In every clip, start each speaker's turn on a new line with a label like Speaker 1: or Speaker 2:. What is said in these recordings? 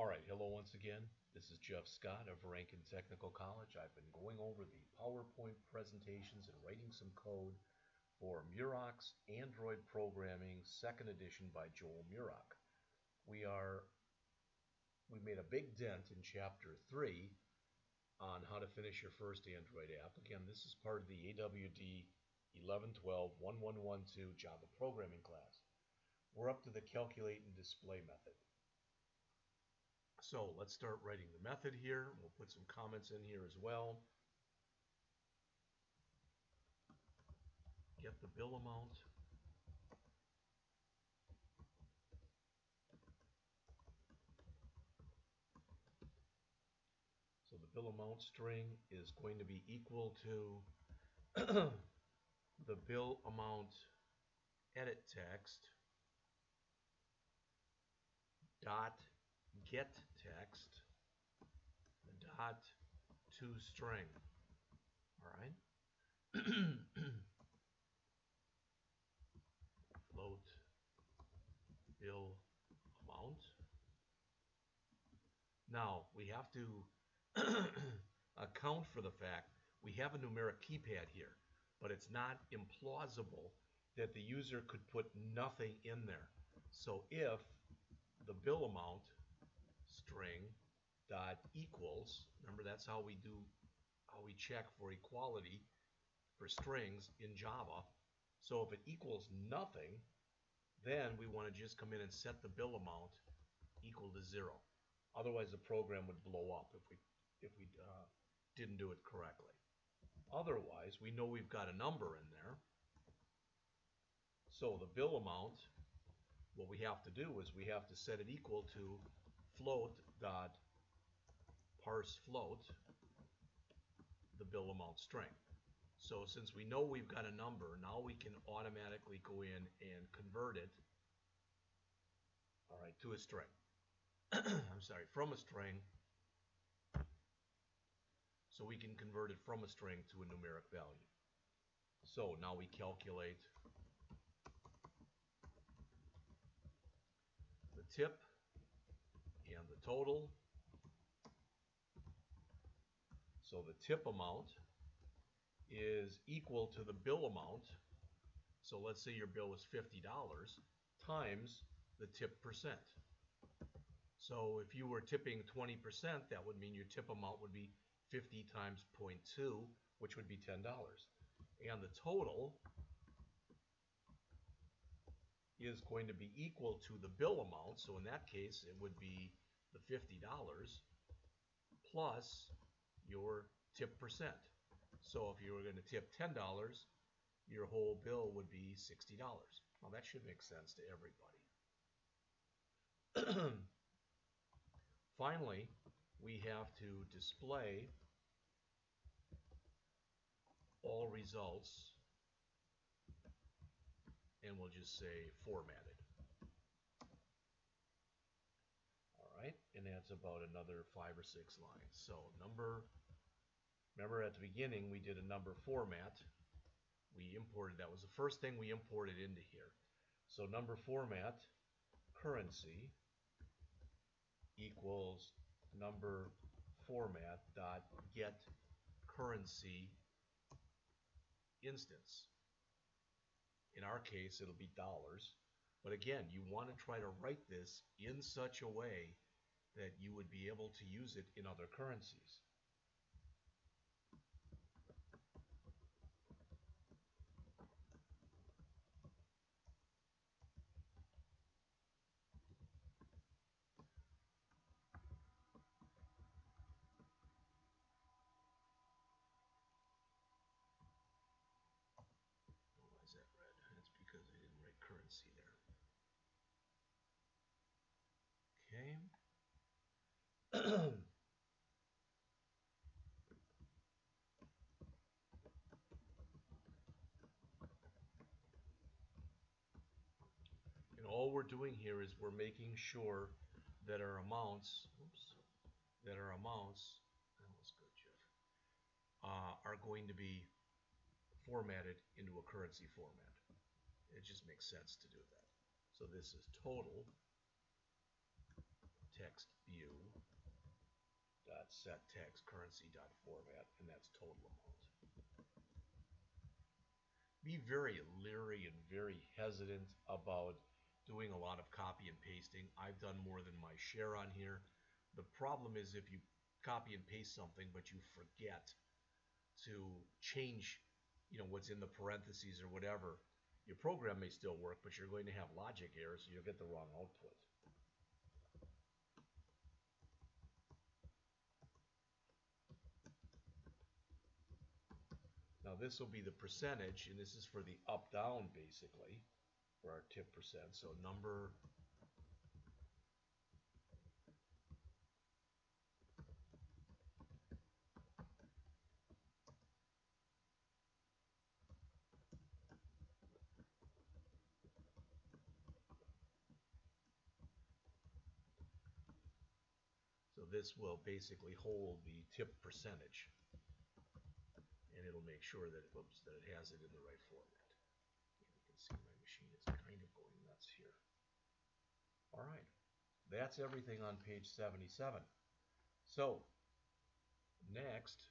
Speaker 1: Alright, hello once again. This is Jeff Scott of Rankin Technical College. I've been going over the PowerPoint presentations and writing some code for Murock's Android Programming 2nd edition by Joel Murock. We made a big dent in Chapter 3 on how to finish your first Android app. Again, this is part of the AWD1112 1112 Java programming class. We're up to the calculate and display method. So let's start writing the method here. We'll put some comments in here as well. Get the bill amount. So the bill amount string is going to be equal to the bill amount edit text dot get text dot toString. All right. Float bill amount. Now we have to account for the fact we have a numeric keypad here, but it's not implausible that the user could put nothing in there. So if the bill amount string dot equals, remember that's how we check for equality for strings in Java. So if it equals nothing, then we want to just come in and set the bill amount equal to 0. Otherwise the program would blow up if we didn't do it correctly. Otherwise, we know we've got a number in there. So the bill amount, what we have to do is we have to set it equal to float.parseFloat, the bill amount string. So since we know we've got a number, now we can automatically go in and convert it, all right, to a string. I'm sorry, from a string. So we can convert it from a string to a numeric value. So now we calculate the tip and the total. So the tip amount is equal to the bill amount. So let's say your bill was $50 times the tip percent. So if you were tipping 20%, that would mean your tip amount would be 50 times 0.2, which would be $10. And the total is going to be equal to the bill amount. So in that case, it would be the $50 plus your tip percent. So if you were going to tip $10, your whole bill would be $60. Well, that should make sense to everybody. Finally, we have to display all results, and we'll just say formatted. All right, and that's about another 5 or 6 lines. So remember at the beginning we did a number format. We imported, that was the first thing we imported into here. So number format currency equals number format dot get currency instance. In our case, it'll be dollars. But again, you want to try to write this in such a way that you would be able to use it in other currencies. Why is that red? That's because I didn't write currency there. Okay. And all we're doing here is we're making sure that our amounts, that was good, Jeff, are going to be formatted into a currency format. It just makes sense to do that. So this is total text view dot set text currency dot format, and that's total amount. Be very leery and very hesitant about doing a lot of copy and pasting. I've done more than my share on here. The problem is if you copy and paste something but you forget to change, what's in the parentheses or whatever, your program may still work, but you're going to have logic errors, so you'll get the wrong output. Now this will be the percentage, and this is for the up-down basically, for our tip percent. So number so this will basically hold the tip percentage, and it'll make sure that it has it in the right format. And you can see my machine is kind of going nuts here. All right, that's everything on page 77. So next,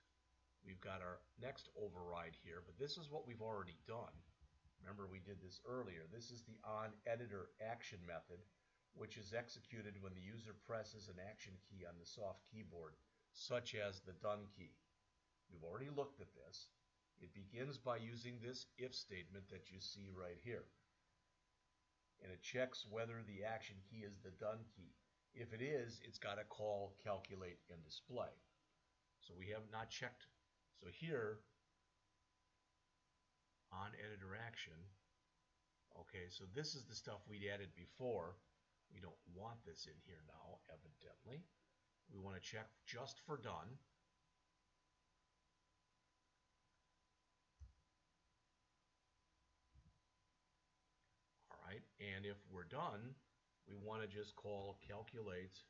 Speaker 1: we've got our next override here, but this is what we've already done. Remember, we did this earlier. This is the onEditor action method, which is executed when the user presses an action key on the soft keyboard, such as the done key. We've already looked at this. It begins by using this if statement that you see right here. And it checks whether the action key is the done key. If it is, it's got to call calculate and display. So we have not checked. So here, onEditor action, okay, so this is the stuff we'd added before. We don't want this in here now, evidently. We want to check just for done. All right, and if we're done, we want to just call calculate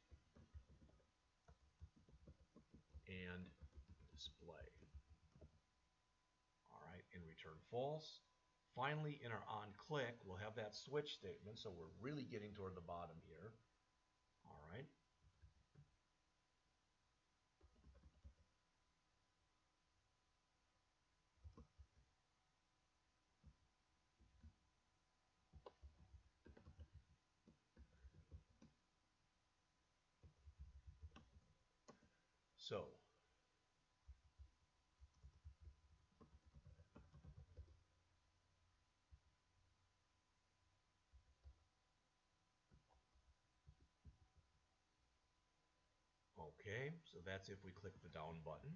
Speaker 1: and display. All right, and return false. Finally, in our onClick, we'll have that switch statement, so we're really getting toward the bottom here. All right. So okay, so that's if we click the down button.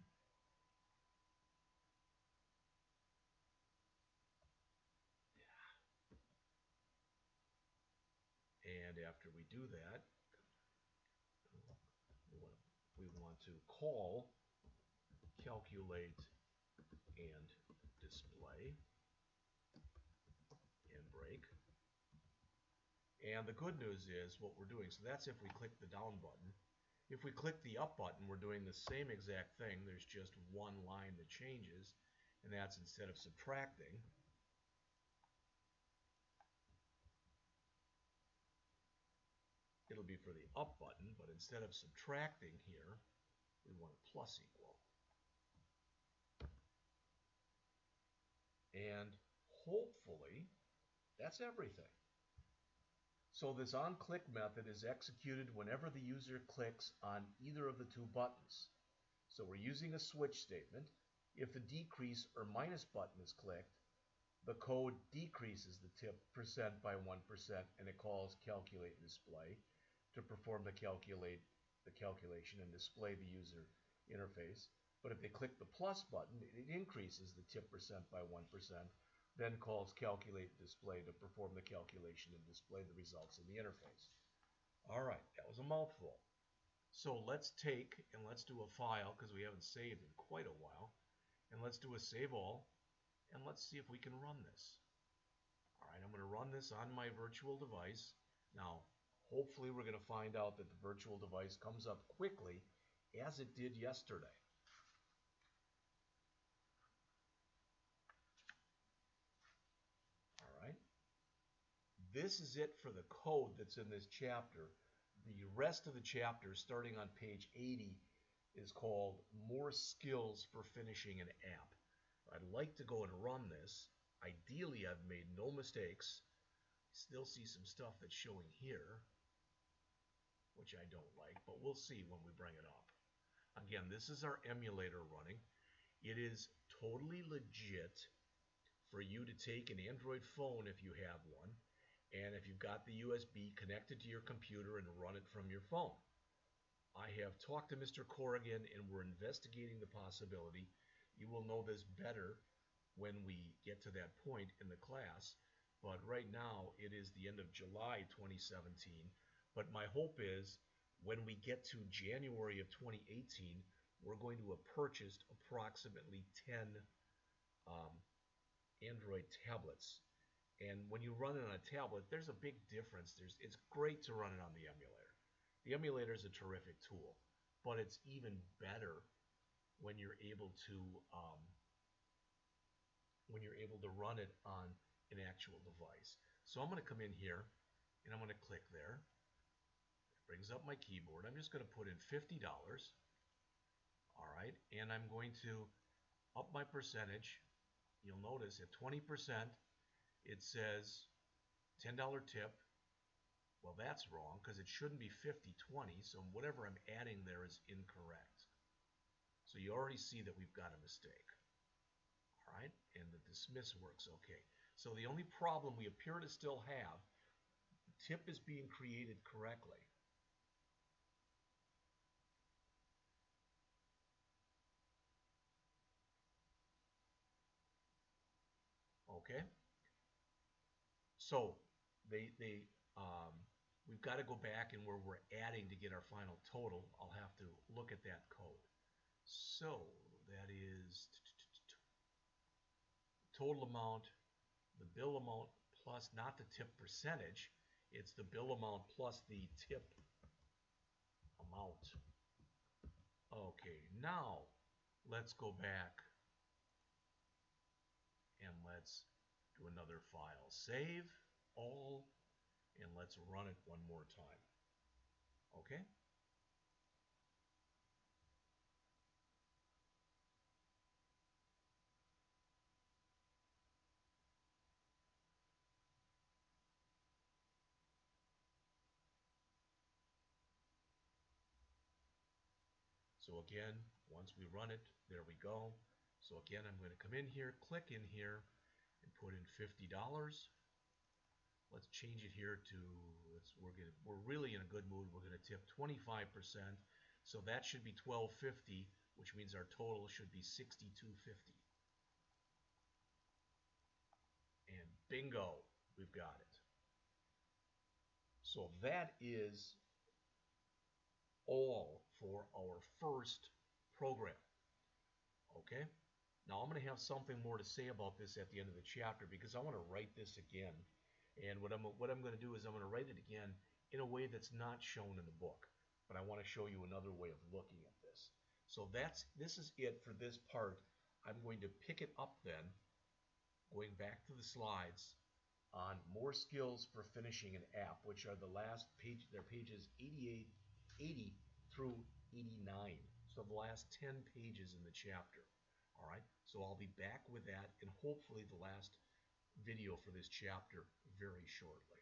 Speaker 1: And after we do that, we want to call calculate and display and break. And the good news is what we're doing, so that's if we click the down button. If we click the up button, we're doing the same exact thing. There's just one line that changes, and that's instead of subtracting, it'll be for the up button, but instead of subtracting here, we want a plus equal. And hopefully, that's everything. So this onClick method is executed whenever the user clicks on either of the two buttons. So we're using a switch statement. If the decrease or minus button is clicked, the code decreases the tip percent by 1%, and it calls calculate and display to perform the calculation and display the user interface. But if they click the plus button, it increases the tip percent by 1%, then calls calculate and display to perform the calculation and display the results in the interface. All right, that was a mouthful. So let's take and let's do a file, because we haven't saved in quite a while, and let's do a save all, and let's see if we can run this. All right, I'm going to run this on my virtual device. Now, hopefully we're going to find out that the virtual device comes up quickly, as it did yesterday. All right. This is it for the code that's in this chapter. The rest of the chapter, starting on page 80, is called More Skills for Finishing an App. I'd like to go and run this. Ideally, I've made no mistakes. Still see some stuff that's showing here, which I don't like, but we'll see when we bring it up. Again, this is our emulator running. It is totally legit for you to take an Android phone if you have one, and if you've got the USB, connected to your computer and run it from your phone. I have talked to Mr. Corrigan and we're investigating the possibility. You will know this better when we get to that point in the class, but right now it is the end of July 2017. But my hope is when we get to January of 2018, we're going to have purchased approximately 10 Android tablets. And when you run it on a tablet, there's a big difference. It's great to run it on the emulator. The emulator is a terrific tool, but it's even better when you're able to run it on an actual device. So I'm going to come in here and I'm going to click there. It brings up my keyboard. I'm just going to put in $50. All right, and I'm going to up my percentage. You'll notice at 20%, it says $10 tip. Well, that's wrong because it shouldn't be 50-20, so whatever I'm adding there is incorrect. So you already see that we've got a mistake. All right, and the dismiss works okay. So the only problem we appear to still have, the tip is being created correctly. Okay, so we've got to go back and where we're adding to get our final total, I'll have to look at that code. So that is total amount, the bill amount plus not the tip percentage, it's the bill amount plus the tip amount. Okay, now let's go back and let's do another file. Save all, and let's run it one more time. Okay? So again, once we run it, there we go. So again, I'm going to come in here, click in here, and put in $50. Let's change it here to, we're really in a good mood. We're going to tip 25%. So that should be $12.50, which means our total should be $62.50. And bingo, we've got it. So that is all for our first program. Okay? Now I'm going to have something more to say about this at the end of the chapter because I want to write this again. And what I'm going to do is I'm going to write it again in a way that's not shown in the book. But I want to show you another way of looking at this. So this is it for this part. I'm going to pick it up then, going back to the slides, on more skills for finishing an app, which are the last page, they're pages 80 through 89. So the last 10 pages in the chapter. All right, so I'll be back with that and hopefully the last video for this chapter very shortly.